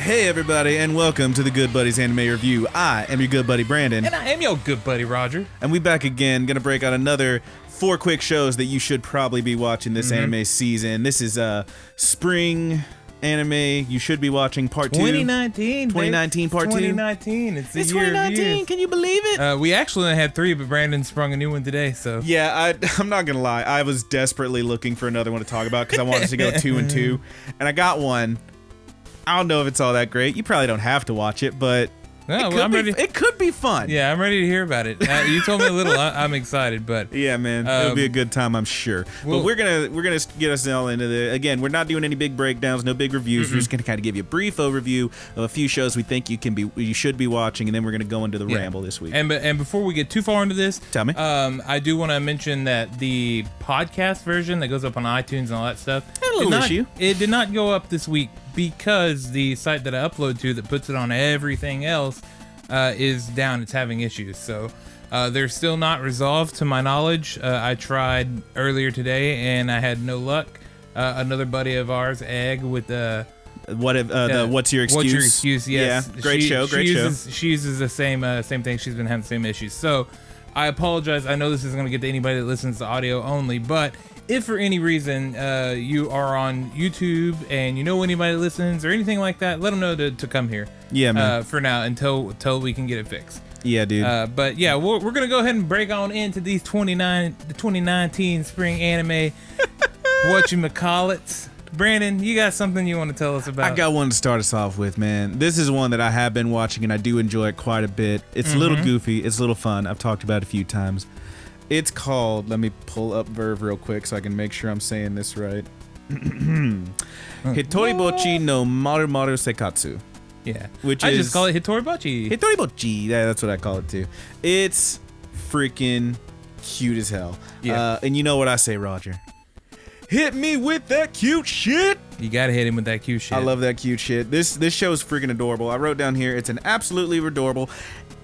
Hey everybody, and welcome to the Good Buddies Anime Review. I am your good buddy Brandon. And I am your good buddy Roger. And we back again, gonna break out another 4 quick shows that you should probably be watching this anime season. This is spring anime you should be watching part 2. 2019 part 2. 2019. It's the year 2019, of years. Can you believe it? We actually only had 3, but Brandon sprung a new one today, so. Yeah, I'm not gonna lie. I was desperately looking for another one to talk about because I wanted to go 2 and 2. And I got one. I don't know if it's all that great. You probably don't have to watch it, but No, I'm ready. It could be fun. Yeah, I'm ready to hear about it. You told me a little. I'm excited, but yeah, man, it'll be a good time, I'm sure. But we're gonna get us all into the. Again, we're not doing any big breakdowns, no big reviews. We're just gonna kind of give you a brief overview of a few shows we think you should be watching, and then we're gonna go into the ramble this week. And before we get too far into this, tell me. I do want to mention that the podcast version that goes up on iTunes and all that stuff. It did not go up this week because the site that I upload to that puts it on everything else is down. It's having issues, so they're still not resolved to my knowledge. I tried earlier today and I had no luck. Another buddy of ours, Egg, with what's your excuse? What's your excuse? Yes. Yeah, great show. She uses the same thing. She's been having the same issues. So I apologize. I know this isn't going to get to anybody that listens to audio only, but if for any reason you are on YouTube and you know anybody that listens or anything like that, let them know to come here. Yeah, man. For now, until we can get it fixed. Yeah, dude. But yeah, we're gonna go ahead and break on into these 2019 spring anime. Whatchamacallits. Brandon, you got something you want to tell us about? I got one to start us off with, man. This is one that I have been watching and I do enjoy it quite a bit. It's a little goofy. It's a little fun. I've talked about it a few times. It's called, let me pull up Verve real quick so I can make sure I'm saying this right. Hitoribochi no Maru Maru Sekatsu. Yeah. I just call it Hitoribochi. Hitoribochi. Yeah, that's what I call it too. It's freaking cute as hell. Yeah. And you know what I say, Roger? Hit me with that cute shit. You gotta hit him with that cute shit. I love that cute shit. This show is freaking adorable. I wrote down here, it's an absolutely adorable,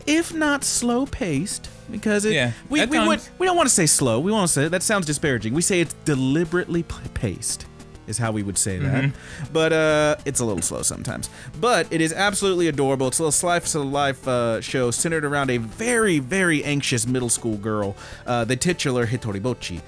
if not slow paced, because we don't want to say slow. We want to say that sounds disparaging. We say it's deliberately paced, is how we would say that. But it's a little slow sometimes. But it is absolutely adorable. It's a little slice of life show centered around a very, very anxious middle school girl, the titular Hitoribochi.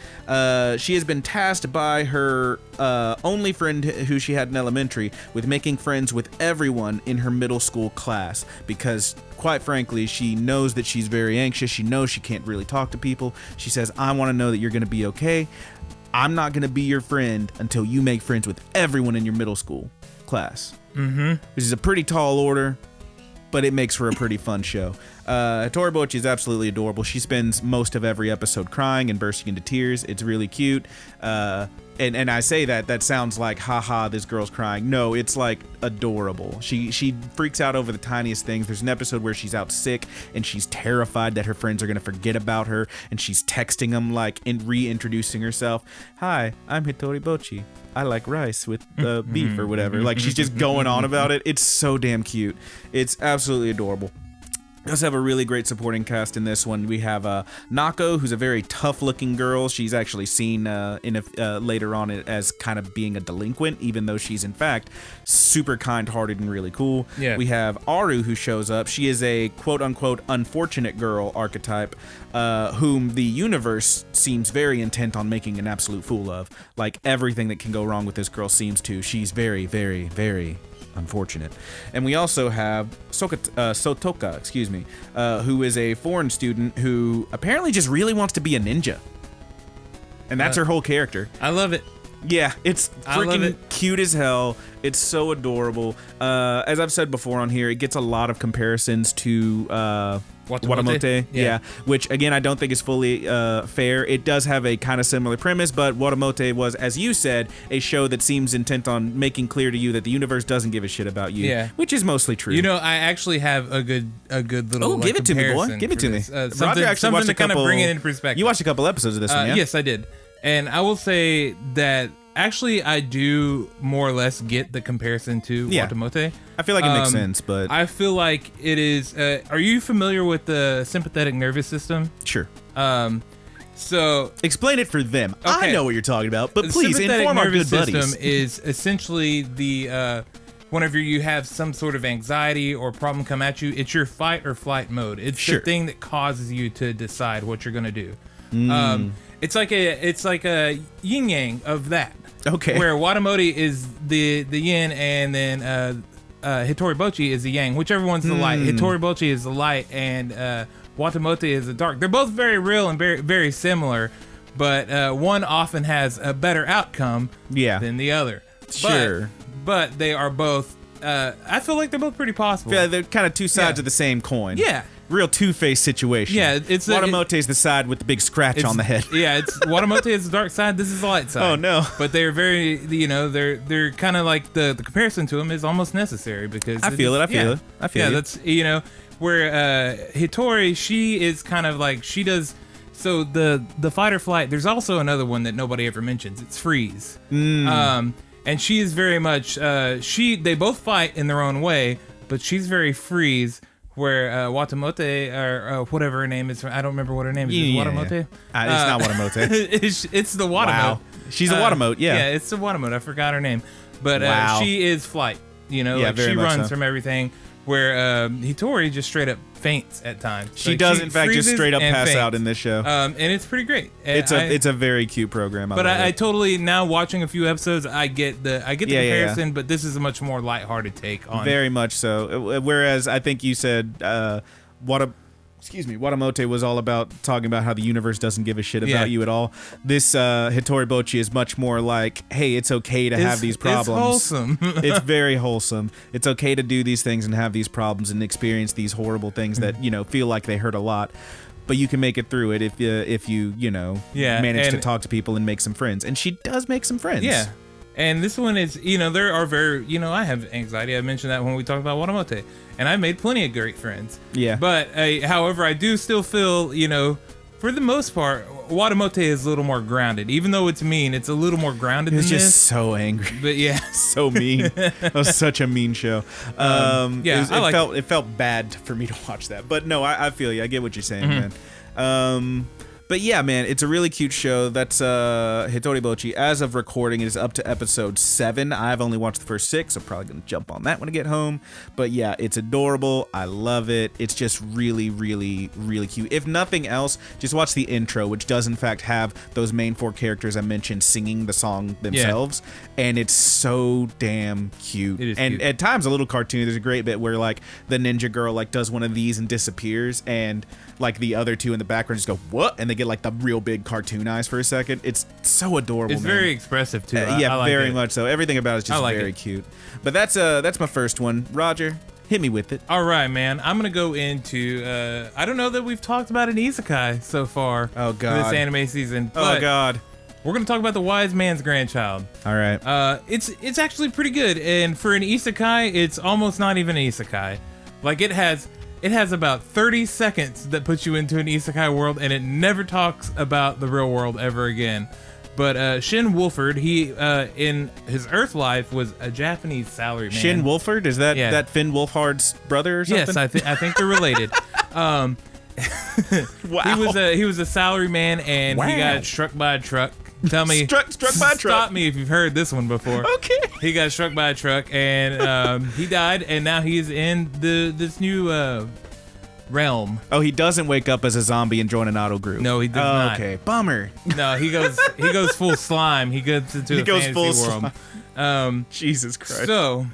She has been tasked by her only friend who she had in elementary with making friends with everyone in her middle school class because, quite frankly, she knows that she's very anxious. She knows she can't really talk to people. She says, I want to know that you're going to be okay. I'm not going to be your friend until you make friends with everyone in your middle school class. Which is a pretty tall order, but it makes for a pretty fun show. Hitoribochi is absolutely adorable. She spends most of every episode crying and bursting into tears. It's really cute. And I say that sounds like, haha, this girl's crying. No, it's like adorable. She freaks out over the tiniest things. There's an episode where she's out sick and she's terrified that her friends are going to forget about her, and she's texting them like reintroducing herself. Hi, I'm Hitoribochi. I like rice with beef or whatever. Like, she's just going on about it. It's so damn cute. It's absolutely adorable. We also have a really great supporting cast in this one. We have Nako, who's a very tough-looking girl. She's actually seen later on as kind of being a delinquent, even though she's, in fact, super kind-hearted and really cool. Yeah. We have Aru, who shows up. She is a quote-unquote unfortunate girl archetype, whom the universe seems very intent on making an absolute fool of. Like, everything that can go wrong with this girl seems to. She's very, very, very unfortunate. And we also have Sotoka, who is a foreign student who apparently just really wants to be a ninja. And that's her whole character. I love it. Yeah, it's freaking cute as hell. It's so adorable. As I've said before on here, it gets a lot of comparisons to Watamote. Yeah, which again I don't think is fully fair. It does have a kind of similar premise, but Watamote was, as you said, a show that seems intent on making clear to you that the universe doesn't give a shit about you. Yeah, which is mostly true. You know, I actually have a good little. Oh, give it to me, boy. Give it to me. Roger actually watched a couple. Kind of bring it into perspective. You watched a couple episodes of this one, yeah? Yes, I did, and I will say that. Actually, I do more or less get the comparison to Watamote. I feel like it makes sense, but I feel like it is. Are you familiar with the sympathetic nervous system? Sure. So explain it for them. Okay. I know what you're talking about, but the please inform our good buddies. Sympathetic nervous system is essentially the whenever you have some sort of anxiety or problem come at you, it's your fight or flight mode. It's the thing that causes you to decide what you're going to do. It's like a yin yang of that. Okay. Where Watamote is the yin, and then Hitoribochi is the yang. Whichever one's the light. Hitoribochi is the light, and Watamote is the dark. They're both very real and very, very similar, but one often has a better outcome than the other. Sure. But they are both, I feel like they're both pretty possible. Yeah, they're kind of two sides of the same coin. Yeah. Real two-faced situation. Yeah, it's Watamote's the side with the big scratch on the head. Yeah, it's Watamote is the dark side. This is the light side. Oh no! But they're very, they're kind of like the comparison to them is almost necessary because I feel it. Yeah, that's where Hitori, she is kind of like she does. So the fight or flight. There's also another one that nobody ever mentions. It's freeze. And she is very much they both fight in their own way, but she's very freeze. Where Watamote or whatever her name is, I don't remember what her name is. Is it Watamote? It's not Watamote. it's the Watamote. Wow. She's a Watamote, yeah. Yeah, it's the Watamote. I forgot her name. But she is flight. She runs from everything. Where Hitori just straight up faints at times. She does, in fact, just straight up pass out in this show. And it's pretty great. It's a very cute program. I totally, now watching a few episodes, I get the comparison, but this is a much more lighthearted take on it. Very much so. Whereas I think you said Watamote was all about talking about how the universe doesn't give a shit about you at all. This Hitoribochi is much more like, hey, it's okay to have these problems. It's wholesome. It's very wholesome. It's okay to do these things and have these problems and experience these horrible things that, feel like they hurt a lot. But you can make it through it if you manage to talk to people and make some friends. And she does make some friends. Yeah. And this one is, there are very, I have anxiety. I mentioned that when we talked about Watamote. And I made plenty of great friends. Yeah. But, however, I do still feel, for the most part, Watamote is a little more grounded. Even though it's mean, it's a little more grounded than this. It's just so angry. But yeah. So mean. That was such a mean show. It felt bad for me to watch that. But no, I feel you. I get what you're saying, man. But yeah, man, it's a really cute show. That's Hitoribochi. As of recording, it is up to episode 7. I've only watched the first 6, so probably going to jump on that when I get home. But yeah, it's adorable. I love it. It's just really, really, really cute. If nothing else, just watch the intro, which does in fact have those main 4 characters I mentioned singing the song themselves. Yeah. And it's so damn cute. It is cute. At times a little cartoony. There's a great bit where like the ninja girl like does one of these and disappears, and like the other 2 in the background just go, what? And they get like the real big cartoon eyes for a second. It's so adorable. It's very expressive too. I like very it. much so. Everything about it is just very cute. But that's my first one. Roger, hit me with it. All right, man. I'm gonna go into. I don't know that we've talked about an isekai so far. Oh God. For this anime season. Oh God. We're gonna talk about the wise man's grandchild. All right. It's actually pretty good, and for an isekai, it's almost not even an isekai. Like it has about 30 seconds that puts you into an isekai world, and it never talks about the real world ever again. But Shin Wolford, he in his Earth life was a Japanese salaryman. Shin Wolford, is that Finn Wolfhard's brother or something? Yes, I think they're related. Wow. He was a salaryman, and he got struck by a truck. Tell me, struck by a truck. Stop me if you've heard this one before. Okay. He got struck by a truck, and he died, and now he's in this new realm. Oh, he doesn't wake up as a zombie and join an auto group. No, he does not. Okay, bummer. No, he goes full slime. He goes into a fantasy world. Jesus Christ. So,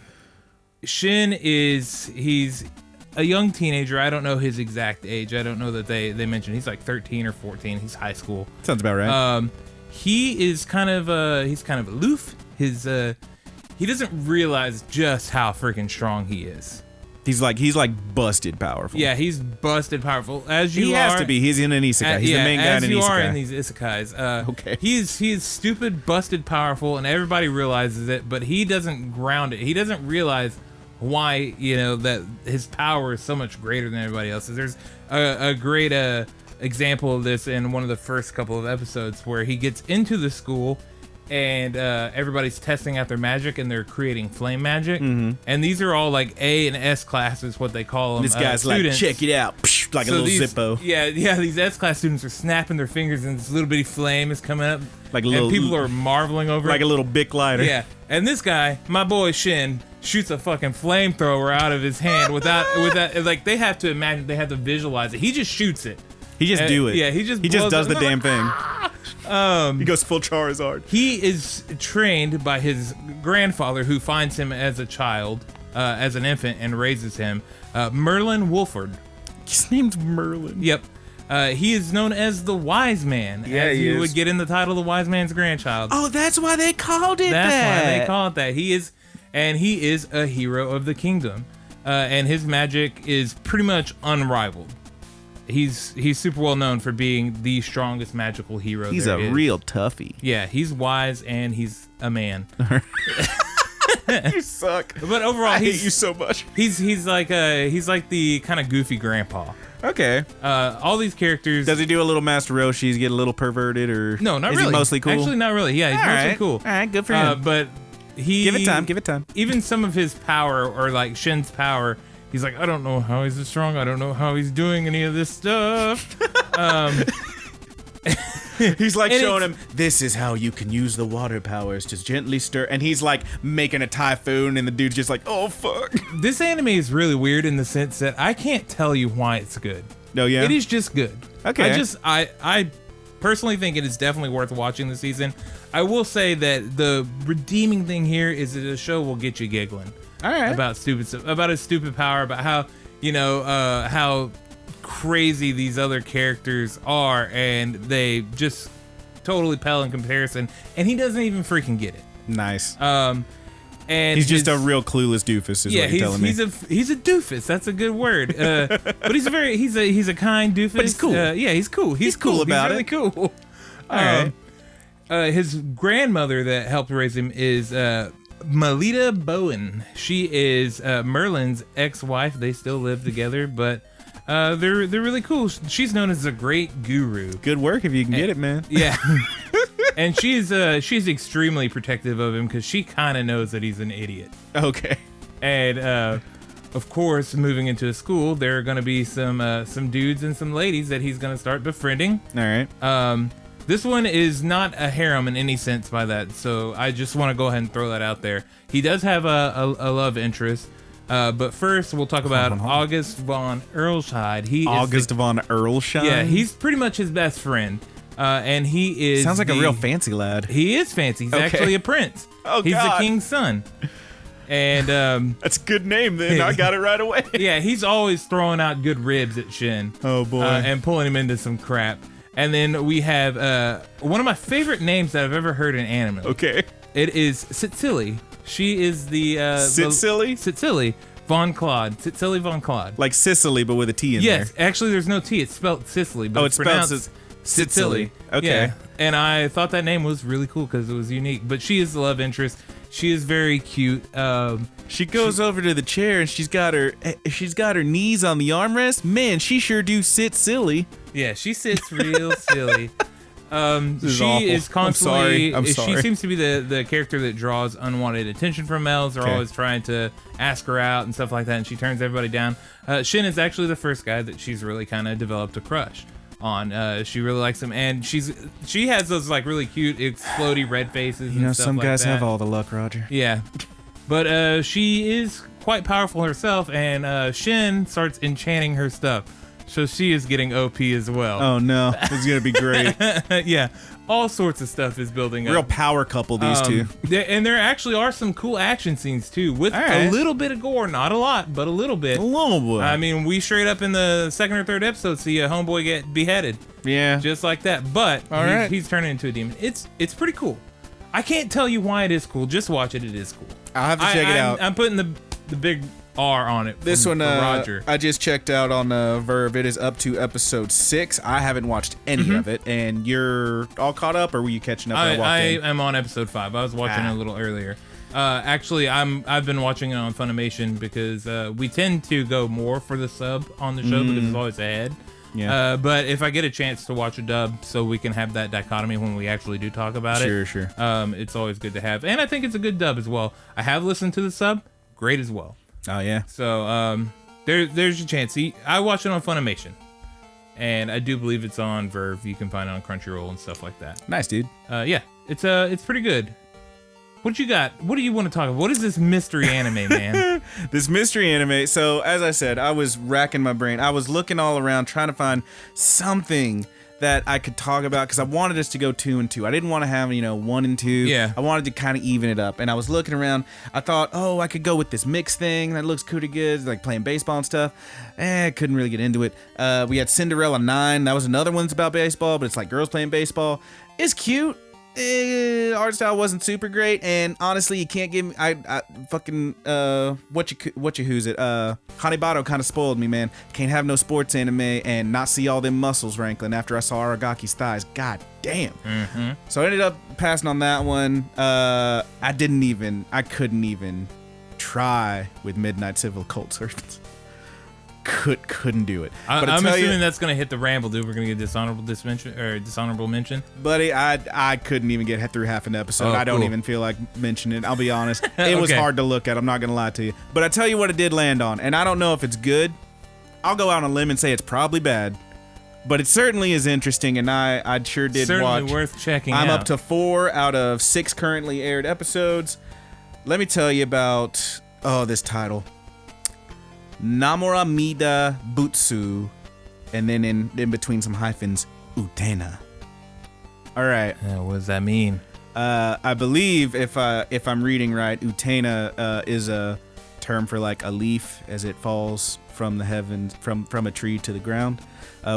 Shin he's a young teenager. I don't know his exact age. I don't know that they mentioned. He's like 13 or 14. He's high school. Sounds about right. He is kind of aloof. He doesn't realize just how freaking strong he is. He's like busted powerful. Yeah, he's busted powerful. As you he has to be. He's in an isekai. He's the main guy in an isekai. As you are in these isekais. Okay. He's stupid, busted powerful, and everybody realizes it, but he doesn't ground it. He doesn't realize why, that his power is so much greater than everybody else's. There's a great example of this in one of the first couple of episodes where he gets into the school and everybody's testing out their magic and they're creating flame magic. Mm-hmm. And these are all like A and S classes, what they call them. This guy's students. Like, check it out, like a little Zippo. Yeah, these S class students are snapping their fingers and this little bitty flame is coming up. Like a little, and people are marveling over like it. A little Bic lighter. Yeah, and this guy, my boy Shin, shoots a fucking flamethrower out of his hand without like they have to visualize it. He just shoots it. He just do it. Yeah, he just does the damn thing. He goes full Charizard. He is trained by his grandfather, who finds him as a child, as an infant, and raises him. Merlin Wolford. His name's Merlin. Yep. He is known as the Wise Man, as you would get in the title, The Wise Man's Grandchild. Oh, that's why they called it that. That's why they call it that. He is a hero of the kingdom, and his magic is pretty much unrivaled. He's super well known for being the strongest magical hero. He's a real toughie. Yeah, he's wise and he's a man. You suck. But overall, I hate you so much. He's like the kind of goofy grandpa. Okay. All these characters. Does he do a little Master Roshi's, get a little perverted, or no? Not is really. He mostly cool. Actually, not really. Yeah, he's mostly cool. All right, good for him. But give it time. Even some of his power, or like Shin's power. He's like, I don't know how he's this strong. I don't know how he's doing any of this stuff. He's like showing him, this is how you can use the water powers to gently stir. And he's like making a typhoon, and the dude's just like, oh, fuck. This anime is really weird in the sense that I can't tell you why it's good. No, yeah? It is just good. Okay. I personally think it is definitely worth watching this season. I will say that the redeeming thing here is that the show will get you giggling. All right. About his stupid power, about how, how crazy these other characters are, and they just totally pale in comparison, and he doesn't even freaking get it. Nice. And he's just a real clueless doofus, is what you're telling me. He's a doofus. That's a good word. But he's a kind doofus. But he's cool. He's cool. He's cool about it. He's really cool. All right. His grandmother that helped raise him is Melita Bowen. She is Merlin's ex-wife. They still live together, but they're really cool. She's known as a great guru. Good work if you can get it, man. Yeah. And she's extremely protective of him because she kind of knows that he's an idiot. Okay. And of course, moving into a school, there are going to be some dudes and some ladies that he's going to start befriending. All right. This one is not a harem in any sense by that, so I just want to go ahead and throw that out there. He does have a love interest, but first we'll talk about August von Erlscheid. August von Erlscheid? Yeah, he's pretty much his best friend, and he is... Sounds like a real fancy lad. He is fancy. He's actually a prince. Oh, he's God. the king's son. And that's a good name, then. I got it right away. Yeah, he's always throwing out good ribs at Shin. Oh, boy. And pulling him into some crap. And then we have one of my favorite names that I've ever heard in anime. Okay. It is Cicely. She is the... Cicely? Cicely von Claude. Cicely von Claude. Like Sicily, but with a T in there. Yes, actually there's no T. It's spelled Sicily, but it's pronounced Cicely. Okay. Yeah. And I thought that name was really cool because it was unique. But she is the love interest. She is very cute. She goes over to the chair and she's got her knees on the armrest. Man, she sure do sit silly. Yeah, she sits real silly. She awful. is constantly. I'm sorry. She seems to be the character that draws unwanted attention from males. They're always trying to ask her out and stuff like that, and she turns everybody down. Shin is actually the first guy that she's really kind of developed a crush on. She really likes him, and she has those like really cute explodey red faces. You know, and stuff some like guys that. have all the luck, Roger. Yeah, but she is quite powerful herself, and Shin starts enchanting her stuff. So she is getting OP as well. Oh no, this is gonna be great. Yeah, all sorts of stuff is building up. Real power couple, these two. And there actually are some cool action scenes too, with a little bit of gore, not a lot, but a little bit. A little bit. I mean, we straight up in the second or third episode see a homeboy get beheaded. Yeah, just like that. But he's turning into a demon. It's pretty cool. I can't tell you why it is cool. Just watch it. It is cool. I'll have to check it out. I'm putting the big R on it. This one, Roger. I just checked out on Verve. It is up to episode 6. I haven't watched any of it, and you're all caught up, or were you catching up? I am on episode 5. I was watching it a little earlier. Actually, I've been watching it on Funimation because we tend to go more for the sub on the show because it's always ahead. Yeah. But if I get a chance to watch a dub, so we can have that dichotomy when we actually do talk about it. Sure. It's always good to have, and I think it's a good dub as well. I have listened to the sub, great as well. Oh yeah. So there's your chance. I watch it on Funimation, and I do believe it's on Verve. You can find it on Crunchyroll and stuff like that. Nice, dude. Yeah, it's pretty good. What you got? What do you want to talk about? What is this mystery anime, man? This mystery anime. So, as I said, I was racking my brain. I was looking all around trying to find something that I could talk about because I wanted us to go 2 and 2. I didn't want to have, 1 and 2. Yeah. I wanted to kind of even it up. And I was looking around. I thought, I could go with this mix thing. That looks pretty good. Like playing baseball and stuff. Couldn't really get into it. We had Cinderella 9. That was another one that's about baseball, but it's like girls playing baseball. It's cute. Art style wasn't super great, and honestly, you can't give me. I fucking who's it? Hanebado kind of spoiled me, man. Can't have no sports anime and not see all them muscles rankling after I saw Aragaki's thighs. God damn. Mm-hmm. So I ended up passing on that one. I couldn't even try with Midnight Civil Cult Servants. Couldn't do it. I'm assuming that's gonna hit the ramble, dude. We're gonna get dishonorable mention. Buddy, I couldn't even get through half an episode. I don't even feel like mentioning it. I'll be honest. It was hard to look at. I'm not gonna lie to you. But I tell you what, it did land on, and I don't know if it's good. I'll go out on a limb and say it's probably bad, but it certainly is interesting, and I sure did certainly watch. Worth checking. I'm up to 4 out of 6 currently aired episodes. Let me tell you about this title. Namora Mida Butsu, and then in between some hyphens, Utena. All right. What does that mean? I believe if I'm reading right, Utena is a term for like a leaf as it falls from the heavens, from a tree to the ground,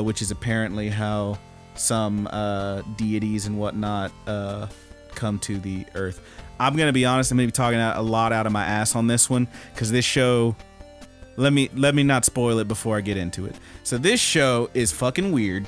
which is apparently how some deities and whatnot come to the earth. I'm gonna be honest. I'm gonna be talking a lot out of my ass on this one because this show. Let me not spoil it before I get into it. So this show is fucking weird.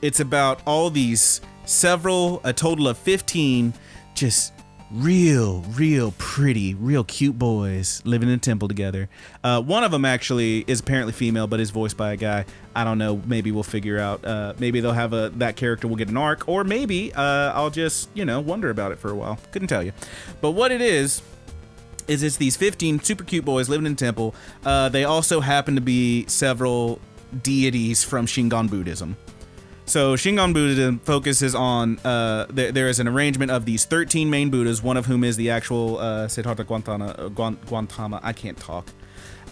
It's about all these a total of 15, just real pretty, real cute boys living in a temple together. One of them actually is apparently female, but is voiced by a guy. I don't know. Maybe we'll figure out. Maybe they'll have that character will get an arc, or maybe I'll just wonder about it for a while. Couldn't tell you. But what it is it's these 15 super cute boys living in a temple. They also happen to be several deities from Shingon Buddhism. So Shingon Buddhism focuses on, there is an arrangement of these 13 main Buddhas, one of whom is the actual Siddhartha Gautama. I can't talk.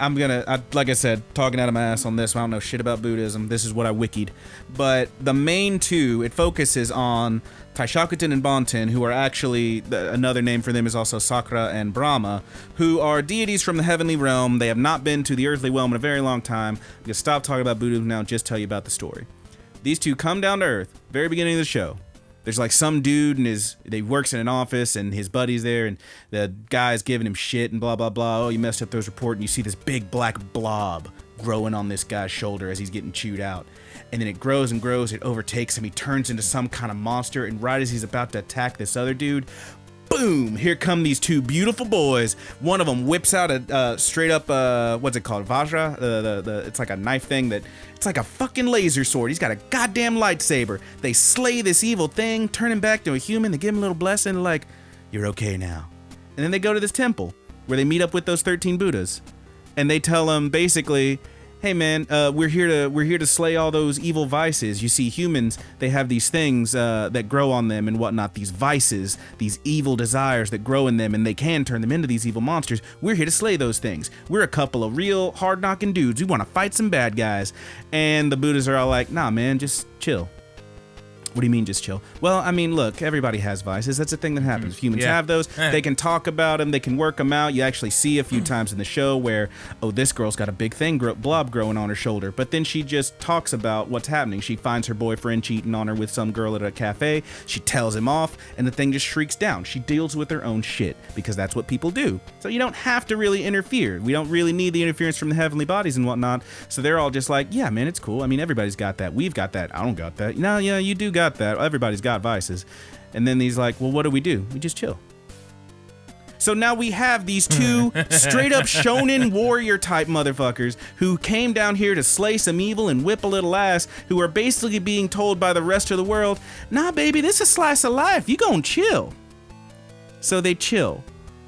Like I said, talking out of my ass on this. I don't know shit about Buddhism. This is what I wikied. But the main 2, it focuses on Taishakuten and Bonten, who are actually, another name for them is also Sakura and Brahma, who are deities from the heavenly realm. They have not been to the earthly realm in a very long time. I'm going to stop talking about Buddhism now and just tell you about the story. These 2 come down to earth, very beginning of the show. There's like some dude and he works in an office and his buddy's there and the guy's giving him shit and blah, blah, blah. Oh, you messed up those reports, and you see this big black blob growing on this guy's shoulder as he's getting chewed out. And then it grows and grows, it overtakes him, he turns into some kind of monster, and right as he's about to attack this other dude, boom, here come these 2 beautiful boys. One of them whips out a straight up, what's it called, Vajra? It's like a knife thing it's like a fucking laser sword. He's got a goddamn lightsaber. They slay this evil thing, turn him back to a human, they give him a little blessing, like, you're okay now. And then they go to this temple, where they meet up with those 13 Buddhas. And they tell him, basically, hey man, we're here to slay all those evil vices. You see, humans, they have these things that grow on them and whatnot, these vices, these evil desires that grow in them, and they can turn them into these evil monsters. We're here to slay those things. We're a couple of real hard-knocking dudes. We want to fight some bad guys. And the Buddhas are all like, nah man, just chill. What do you mean just chill? Well, I mean, look, everybody has vices. That's a thing that happens. Humans have those. They can talk about them. They can work them out. You actually see a few times in the show where, this girl's got a big blob growing on her shoulder. But then she just talks about what's happening. She finds her boyfriend cheating on her with some girl at a cafe. She tells him off, and the thing just shrieks down. She deals with her own shit, because that's what people do. So you don't have to really interfere. We don't really need the interference from the heavenly bodies and whatnot. So they're all just like, yeah, man, it's cool. I mean, everybody's got that. We've got that. I don't got that. No, yeah, you do got that. Everybody's got vices. And then he's like, well, what do? We just chill. So now we have these 2 straight up shonen warrior type motherfuckers who came down here to slay some evil and whip a little ass, who are basically being told by the rest of the world, nah baby, this is a slice of life, you gon' chill. So they chill.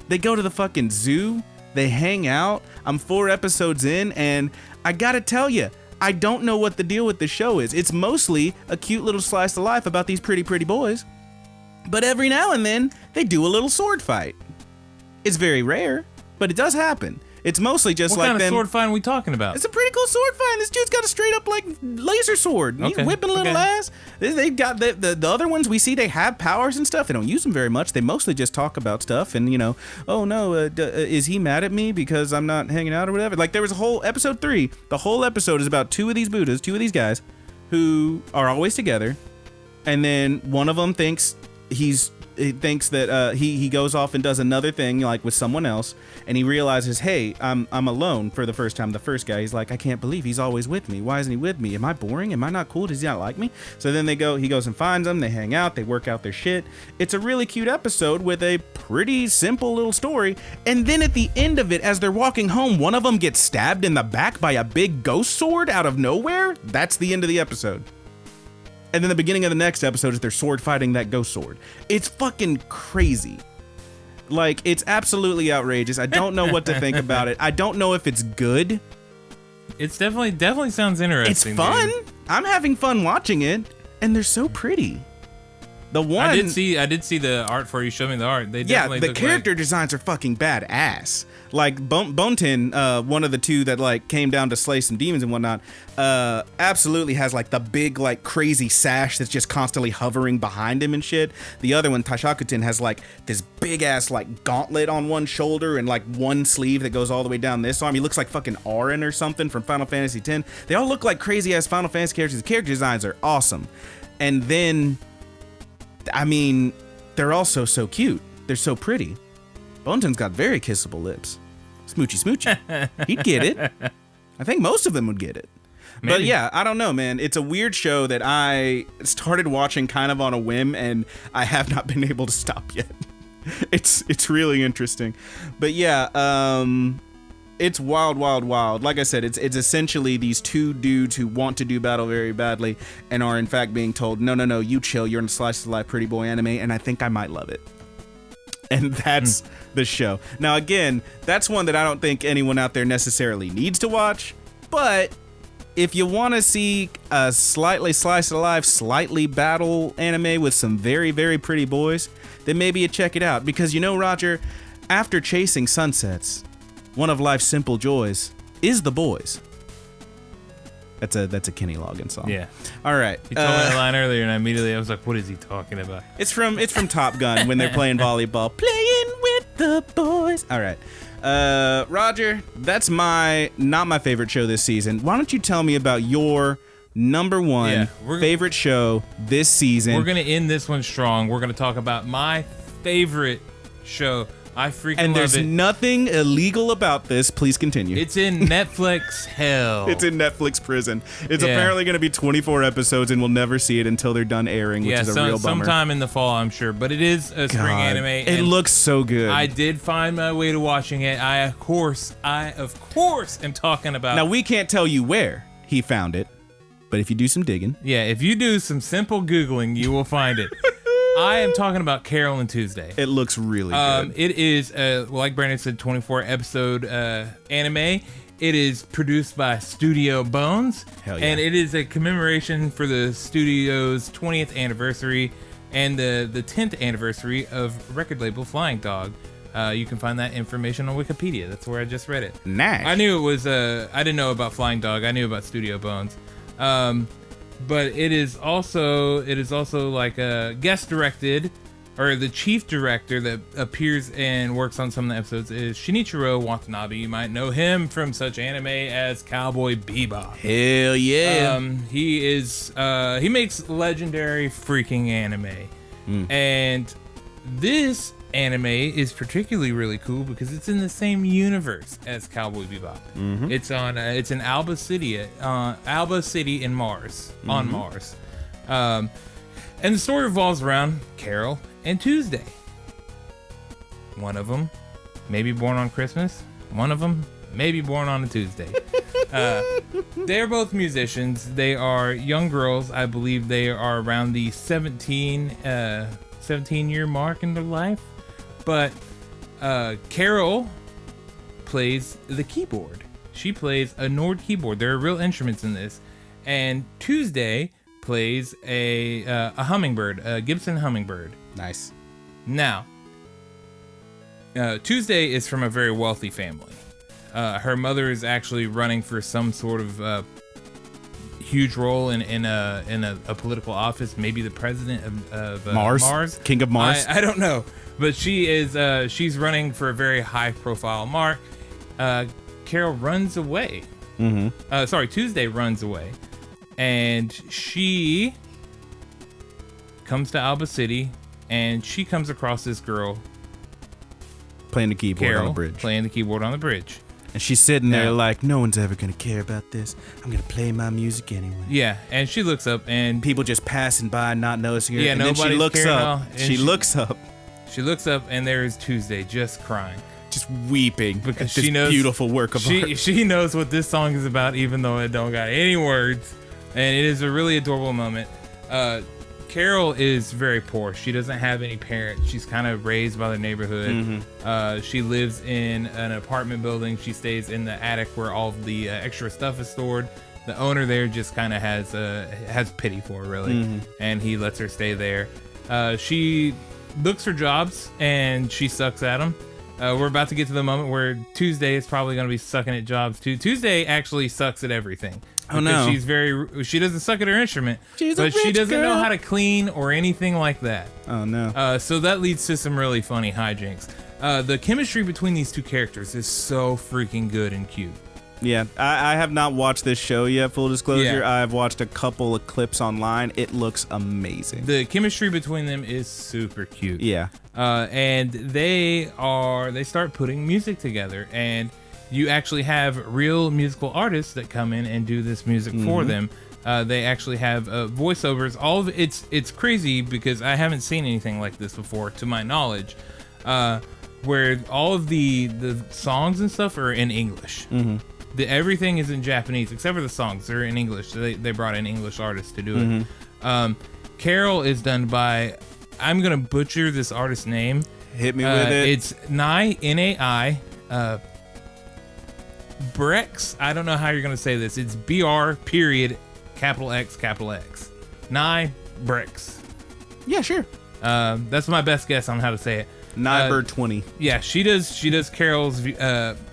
They go to the fucking zoo, they hang out. I'm 4 episodes in, and I gotta tell you, I don't know what the deal with the show is. It's mostly a cute little slice of life about these pretty boys. But every now and then, they do a little sword fight. It's very rare, but it does happen. It's mostly just what kind of sword fight are we talking about? It's a pretty cool sword fight. This dude's got a straight up like laser sword. He's whipping a little ass. They've got the other ones we see. They have powers and stuff. They don't use them very much. They mostly just talk about stuff and oh no, is he mad at me because I'm not hanging out or whatever? Like there was a whole episode 3. The whole episode is about two of these Buddhas, two of these guys who are always together, and then one of them thinks that he goes off and does another thing like with someone else, and he realizes, hey, I'm alone for the first time. The first guy, he's like, I can't believe he's always with me. Why isn't he with me? Am I boring? Am I not cool? Does he not like me? So then he goes and finds them. They hang out. They work out their shit. It's a really cute episode with a pretty simple little story. And then at the end of it, as they're walking home, one of them gets stabbed in the back by a big ghost sword out of nowhere. That's the end of the episode. And then the beginning of the next episode is they're sword fighting that ghost sword. It's fucking crazy. Like, it's absolutely outrageous. I don't know what to think about it. I don't know if it's good. It's definitely sounds interesting. It's fun. Dude. I'm having fun watching it, and they're so pretty. The one I did see the art for you. Show me the art. They definitely the character designs are fucking badass. Like Bonten, one of the two that like came down to slay some demons and whatnot, absolutely has like the big like crazy sash that's just constantly hovering behind him and shit. The other one, Taishakutin, has like this big ass like gauntlet on one shoulder and like one sleeve that goes all the way down this arm. He looks like fucking Auron or something from Final Fantasy X. They all look like crazy ass Final Fantasy characters. The character designs are awesome. And then, I mean, they're also so cute. They're so pretty. Bonten's got very kissable lips. Smoochy smoochy. He'd get it. I think most of them would get it. Maybe. But yeah, I don't know, man. It's a weird show that I started watching kind of on a whim, and I have not been able to stop yet. It's really interesting. But yeah, it's wild, wild, wild. Like I said, it's essentially these two dudes who want to do battle very badly and are in fact being told, no, you chill. You're in a slice of life pretty boy anime, and I think I might love it. And that's the show. Now, again, that's one that I don't think anyone out there necessarily needs to watch. But if you want to see a slightly slice of life, slightly battle anime with some very, very pretty boys, then maybe you check it out. Because Roger, after chasing sunsets, one of life's simple joys is the boys. That's a Kenny Loggins song. Yeah. All right. He told me that line earlier, and I was like, "What is he talking about?" It's from Top Gun when they're playing volleyball, playing with the boys. All right. Roger, that's not my favorite show this season. Why don't you tell me about your number one favorite show this season? We're gonna end this one strong. We're gonna talk about my favorite show. I freaking love it. And there's nothing illegal about this. Please continue. It's in Netflix hell. It's in Netflix prison. It's apparently going to be 24 episodes, and we'll never see it until they're done airing, which is a real bummer. Sometime in the fall, I'm sure. But it is a spring anime. It looks so good. I did find my way to watching it. I of course am talking about. Now, we can't tell you where he found it, but if you do some digging. Yeah, if you do some simple Googling, you will find it. I am talking about Carol and Tuesday. It looks really good. It is, like Brandon said, 24-episode anime. It is produced by Studio Bones. Hell yeah. And it is a commemoration for the studio's 20th anniversary and the 10th anniversary of record label Flying Dog. You can find that information on Wikipedia. That's where I just read it. Nice. I knew it was, I didn't know about Flying Dog. I knew about Studio Bones. But it is also like guest directed, or the chief director that appears and works on some of the episodes is Shinichiro Watanabe. You might know him from such anime as Cowboy Bebop. Hell yeah. He makes legendary freaking anime. And this anime is particularly really cool because it's in the same universe as Cowboy Bebop. It's in Alba City in Mars, on Mars. And the story revolves around Carol and Tuesday. One of them may be born on Christmas. One of them may be born on a Tuesday. They're both musicians. They are young girls. I believe they are around the 17-year mark in their life. But Carol plays the keyboard. She plays a Nord keyboard. There are real instruments in this. And Tuesday plays a hummingbird, a Gibson hummingbird. Nice. Now, Tuesday is from a very wealthy family. Her mother is actually running for some sort of huge role in a political office, maybe the president of Mars, King of Mars. I don't know, but she's running for a very high profile mark. Carol runs away. Tuesday runs away, and she comes to Alba City, and she comes across this girl playing the keyboard Carol, on the bridge. Playing the keyboard on the bridge. And she's sitting there like, no one's ever going to care about this. I'm going to play my music anyway. Yeah, and she looks up, and people just passing by, not noticing her. Yeah, and then she looks up. She looks up, and there is Tuesday just crying. Just weeping because she knows beautiful work of art. She knows what this song is about, even though it don't got any words. And it is a really adorable moment. Carol is very poor. She doesn't have any parents. She's kind of raised by the neighborhood. She lives in an apartment building. She stays in the attic where all of the extra stuff is stored. The owner there just kind of has pity for her, really, and he lets her stay there. She looks for jobs, and she sucks at them. We're about to get to the moment where Tuesday is probably going to be sucking at jobs too. Tuesday actually sucks at everything. Oh no! She doesn't suck at her instrument, but she doesn't know how to clean or anything like that. Oh no! So that leads to some really funny hijinks. The chemistry between these two characters is so freaking good and cute. Yeah, I have not watched this show yet, full disclosure. Yeah. I've watched a couple of clips online. It looks amazing. The chemistry between them is super cute. Yeah. And they start putting music together, and you actually have real musical artists that come in and do this music for them. They actually have voiceovers. All of it's crazy because I haven't seen anything like this before, to my knowledge, where all of the songs and stuff are in English. Everything is in Japanese except for the songs. They're in English. They brought in English artists to do it. Carol is done by, I'm gonna butcher this artist's name. Hit me with it. It's Nai Nai. Brex. I don't know how you're gonna say this. It's BR period capital X capital X. Nai Brex. Yeah, sure. That's my best guess on how to say it. Nybird 20. Yeah, she does Carol's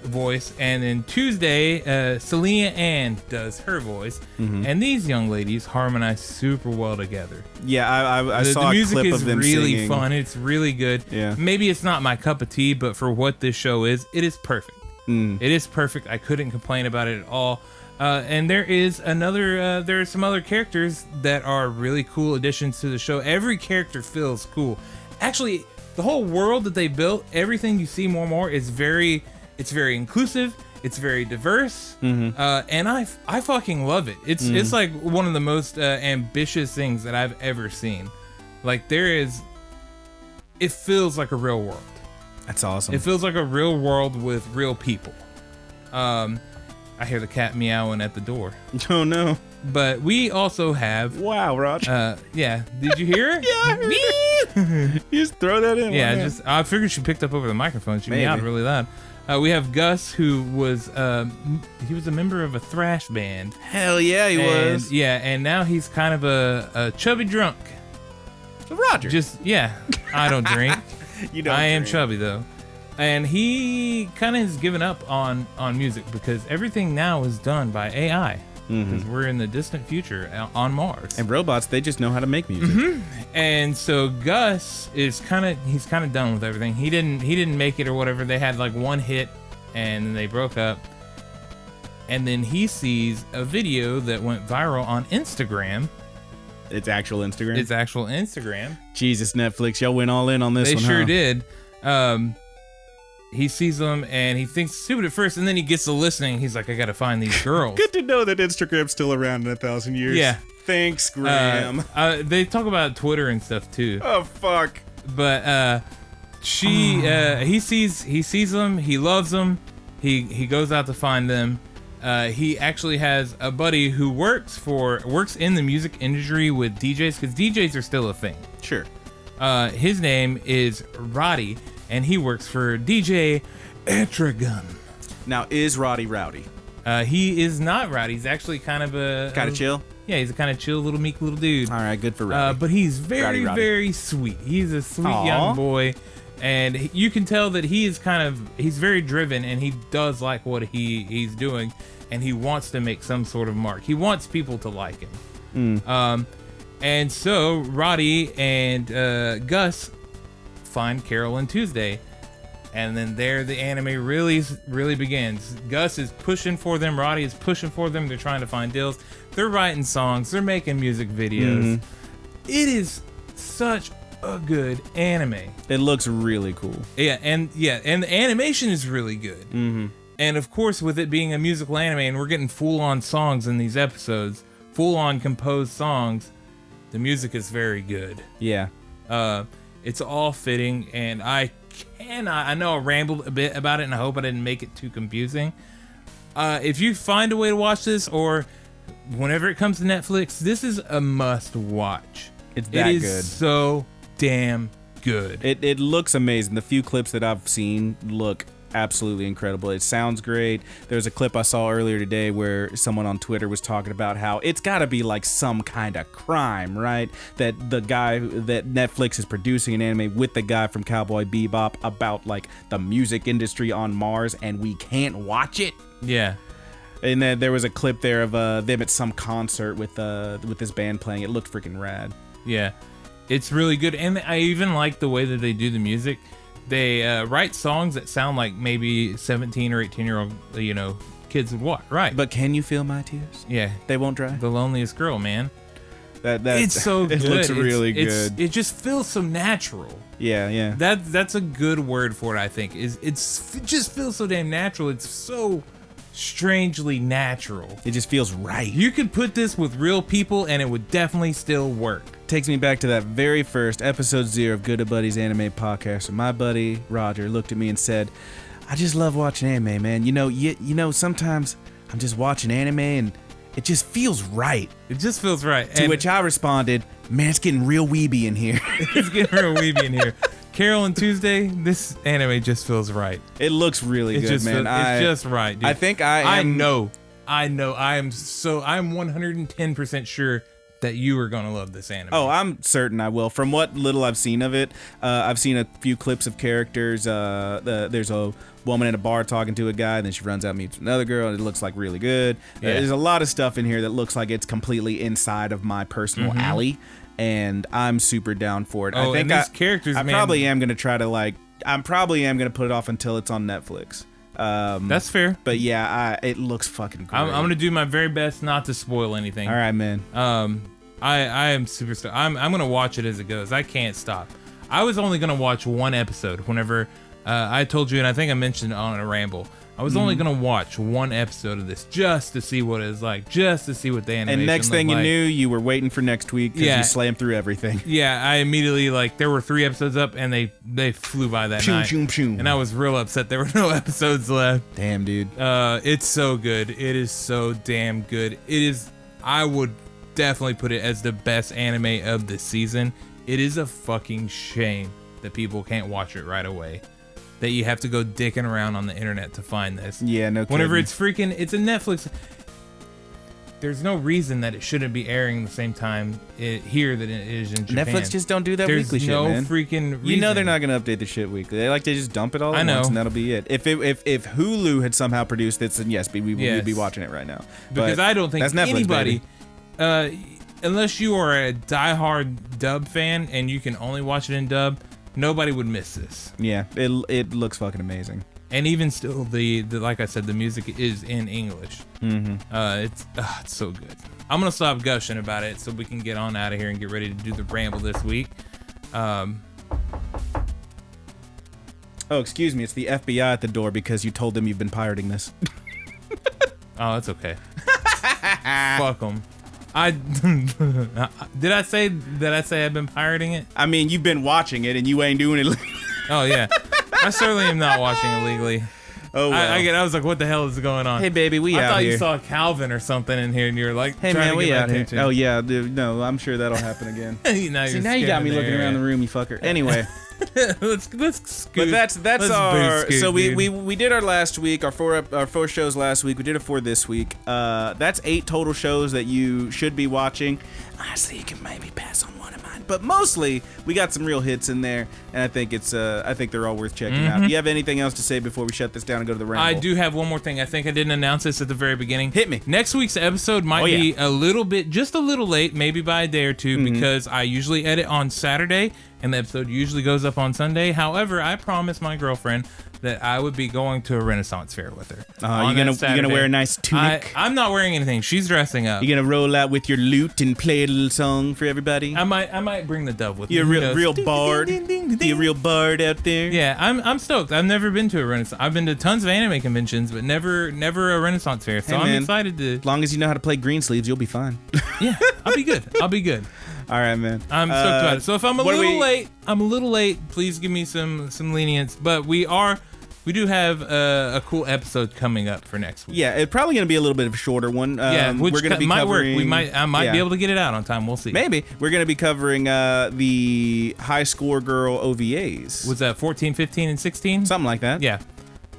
voice, and then Tuesday, Selena Ann does her voice, and these young ladies harmonize super well together. Yeah, I saw a clip of them singing. The music is really fun. It's really good. Yeah. Maybe it's not my cup of tea, but for what this show is, it is perfect. It is perfect. I couldn't complain about it at all. And there are some other characters that are really cool additions to the show. Every character feels cool. Actually, the whole world that they built, everything you see more is very inclusive. It's very diverse, and I fucking love it. It's like one of the most ambitious things that I've ever seen. Like it feels like a real world. That's awesome. It feels like a real world with real people. I hear the cat meowing at the door. Oh no! But we also have. Wow, Raj. Yeah. Did you hear it? Yeah, I heard it. You just throw that in. Yeah, I figured she picked up over the microphone. She meowed really loud. We have Gus, who was he was a member of a thrash band. Hell yeah, he was. Yeah, and now he's kind of a chubby drunk. So Roger. I don't drink. You don't. I am chubby though. And he kind of has given up on music because everything now is done by AI. Because we're in the distant future on Mars. And robots, they just know how to make music. And so Gus is kind of done with everything. He didn't make it or whatever. They had like one hit and then they broke up. And then he sees a video that went viral on Instagram. It's actual Instagram? Jesus, Netflix, y'all went all in on this one, They sure did. He sees them and he thinks it's stupid at first, and then he gets to listening. He's like, I gotta find these girls. Good to know that Instagram's still around in 1,000 years. Yeah. Thanks, Graham. They talk about Twitter and stuff too. Oh fuck. But he sees them, he loves them, he goes out to find them. He actually has a buddy who works in the music industry with DJs, because DJs are still a thing. Sure. His name is Roddy, and he works for DJ Etrigan. Now, is Roddy rowdy? He is not rowdy. He's actually kind of chill? Yeah, he's a kind of chill, little meek little dude. All right, good for Roddy. But he's very, very sweet. He's a sweet young boy, and you can tell that he's very driven, and he does like what he's doing, and he wants to make some sort of mark. He wants people to like him. And so Roddy and Gus find Carol and Tuesday. And then there the anime really begins. Gus is pushing for them. Roddy is pushing for them. They're trying to find deals. They're writing songs. They're making music videos. It is such a good anime. It looks really cool. Yeah, and the animation is really good. And of course, with it being a musical anime, and we're getting full-on songs in these episodes, full-on composed songs, the music is very good. Yeah. It's all fitting, and I know I rambled a bit about it, and I hope I didn't make it too confusing. If you find a way to watch this, or whenever it comes to Netflix, this is a must watch. It's that good. It is so damn good. It looks amazing. The few clips that I've seen look absolutely incredible. It sounds great. There's a clip I saw earlier today where someone on Twitter was talking about how it's got to be like some kind of crime, right? That the guy that Netflix is producing an anime with the guy from Cowboy Bebop about like the music industry on Mars, and we can't watch it. Yeah. And then there was a clip there of them at some concert with this band playing. It looked freaking rad. Yeah, it's really good, and I even like the way that they do the music. They write songs that sound like maybe 17 or 18-year-old, kids would watch. Right. But can you feel my tears? Yeah. They won't dry. The Loneliest Girl, man. It's so good. It looks really good. It just feels so natural. Yeah. That's a good word for it, I think. It just feels so damn natural. It's so strangely natural. It just feels right. You could put this with real people and it would definitely still work. Takes me back to that very first episode 0 of Good Buddies Anime Podcast, where my buddy Roger looked at me and said, I just love watching anime, man. You know, sometimes I'm just watching anime and it just feels right. It just feels right. To which I responded, man, it's getting real weeby in here. It's getting real weeby in here. Carol and Tuesday, this anime just feels right. It looks really good, man. It's just right, dude. I think I know. I'm 110% sure that you are going to love this anime. Oh, I'm certain I will. From what little I've seen of it, I've seen a few clips of characters. There's a woman at a bar talking to a guy, and then she runs out and meets another girl, and it looks like really good. Yeah. There's a lot of stuff in here that looks like it's completely inside of my personal alley, and I'm super down for it. Oh, I think these characters, I probably am going to try to put it off until it's on Netflix. That's fair. But yeah, it looks fucking great. I'm going to do my very best not to spoil anything. All right, man. I am super stoked. I'm going to watch it as it goes. I can't stop. I was only going to watch one episode whenever I told you, and I think I mentioned it on a ramble. I was only going to watch one episode of this just to see what it's like, just to see what the animation And next thing you knew, you were waiting for next week because you slammed through everything. Yeah, I immediately, there were 3 episodes up, and they flew by that night. And I was real upset there were no episodes left. Damn, dude. It's so good. It is so damn good. It is, I would definitely put it as the best anime of the season. It is a fucking shame that people can't watch it right away. That you have to go dicking around on the internet to find this. Yeah, no kidding. Whenever it's a Netflix. There's no reason that it shouldn't be airing the same time here that it is in Japan. Netflix just don't do that weekly shit, man. There's no freaking reason. You know they're not going to update the shit weekly. They like to just dump it all at once, and that'll be it. If Hulu had somehow produced this, then yes, we would be watching it right now. Because I don't think anybody, baby. Unless you are a diehard dub fan and you can only watch it in dub, nobody would miss this. Yeah, it looks fucking amazing. And even still, the like I said, the music is in English. It's so good. I'm gonna stop gushing about it so we can get on out of here and get ready to do the ramble this week. Oh, excuse me, it's the FBI at the door because you told them you've been pirating this. Oh, that's okay. Fuck them. Did I say I've been pirating it? I mean, you've been watching it and you ain't doing it. Oh yeah, I certainly am not watching illegally. Oh, well. I was like, what the hell is going on? Hey, baby, we out here. I thought you saw Calvin or something in here, and you're like, hey, man, we out here. Oh, yeah, dude, no, I'm sure that'll happen again. now you got me looking around the room, you fucker. Anyway. let's scoot. But that's our scoot, so we did our last week, our four shows last week. We did it for this week. That's 8 total shows that you should be watching. Honestly, you can maybe pass on one of mine, but mostly we got some real hits in there, and I think they're all worth checking out. Do you have anything else to say before we shut this down and go to the ramble? I do have one more thing. I think I didn't announce this at the very beginning. Hit me. Next week's episode might be just a little late, maybe by a day or two, because I usually edit on Saturday, and the episode usually goes up on Sunday. However, I promised my girlfriend that I would be going to a Renaissance fair with her. You gonna wear a nice tunic? I'm not wearing anything. She's dressing up. You gonna roll out with your lute and play a little song for everybody? I might bring the dove with me. You're a real bard. You're a real bard out there. Yeah, I'm stoked. I've never been to a Renaissance. I've been to tons of anime conventions, but never a Renaissance fair. So I'm excited to. As long as you know how to play green sleeves, you'll be fine. Yeah, I'll be good. All right, man. I'm stoked about it. So if I'm a little late, please give me some lenience. But we do have a cool episode coming up for next week. Yeah, it's probably going to be a little bit of a shorter one. Which we're going to be might covering, work. I might be able to get it out on time. We'll see. Maybe. We're going to be covering the High Score Girl OVAs. Was that 14, 15, and 16? Something like that. Yeah.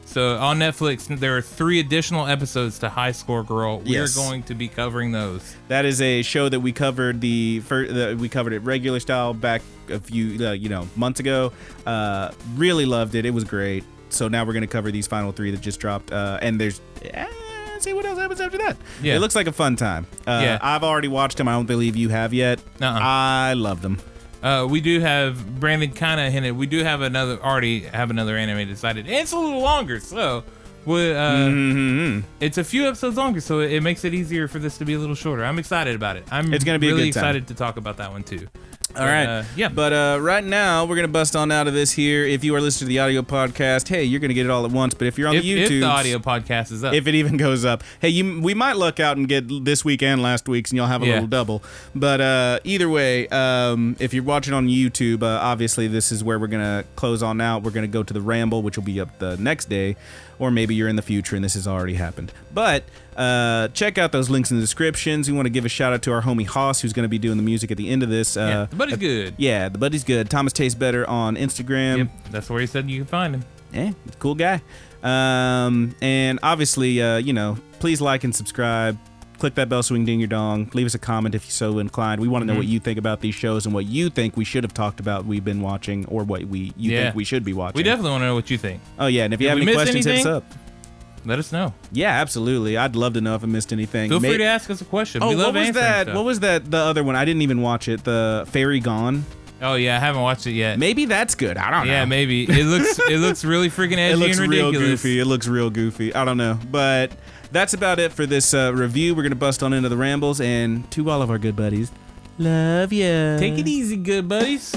So on Netflix, there are 3 additional episodes to High Score Girl. We are going to be covering those. That is a show that we covered we covered it regular style back a few months ago. Really loved it. It was great. So now we're going to cover these final 3 that just dropped. And there's see what else happens after that. Yeah. It looks like a fun time. I've already watched them. I don't believe you have yet. I love them. We do have Brandon kind of hinted. We do have another anime decided. And it's a little longer, so it's a few episodes longer, so it makes it easier for this to be a little shorter. I'm excited about it. It's going to be really excited to talk about that one too. All right. But right now, we're going to bust on out of this here. If you are listening to the audio podcast, hey, you're going to get it all at once. But if you're on the YouTube... If the audio podcast is up. If it even goes up. Hey, we might luck out and get this week and last week's, and you'll have a little double. But either way, if you're watching on YouTube, obviously this is where we're going to close on out. We're going to go to the ramble, which will be up the next day. Or maybe you're in the future and this has already happened. But check out those links in the descriptions. We want to give a shout out to our homie Haas, who's going to be doing the music at the end of this. The buddy's good. Yeah, the buddy's good. Thomas Tastes Better on Instagram. Yep, that's where he said you can find him. Yeah, cool guy. And obviously, please like and subscribe. Click that bell so we can ding your dong. Leave us a comment if you're so inclined. We want to know what you think about these shows and what you think we should have talked about we've been watching or what you think we should be watching. We definitely want to know what you think. Oh, yeah. And if you have any questions, hit us up. Let us know. Yeah, absolutely. I'd love to know if I missed anything. Feel free to ask us a question. We love answering stuff. What was that? The other one? I didn't even watch it. The Fairy Gone. Oh yeah, I haven't watched it yet. Maybe that's good. I don't know. Yeah, maybe. It looks really freaking edgy and ridiculous. It looks real goofy. I don't know. But that's about it for this review. We're going to bust on into the rambles. And to all of our good buddies, love ya. Take it easy, good buddies.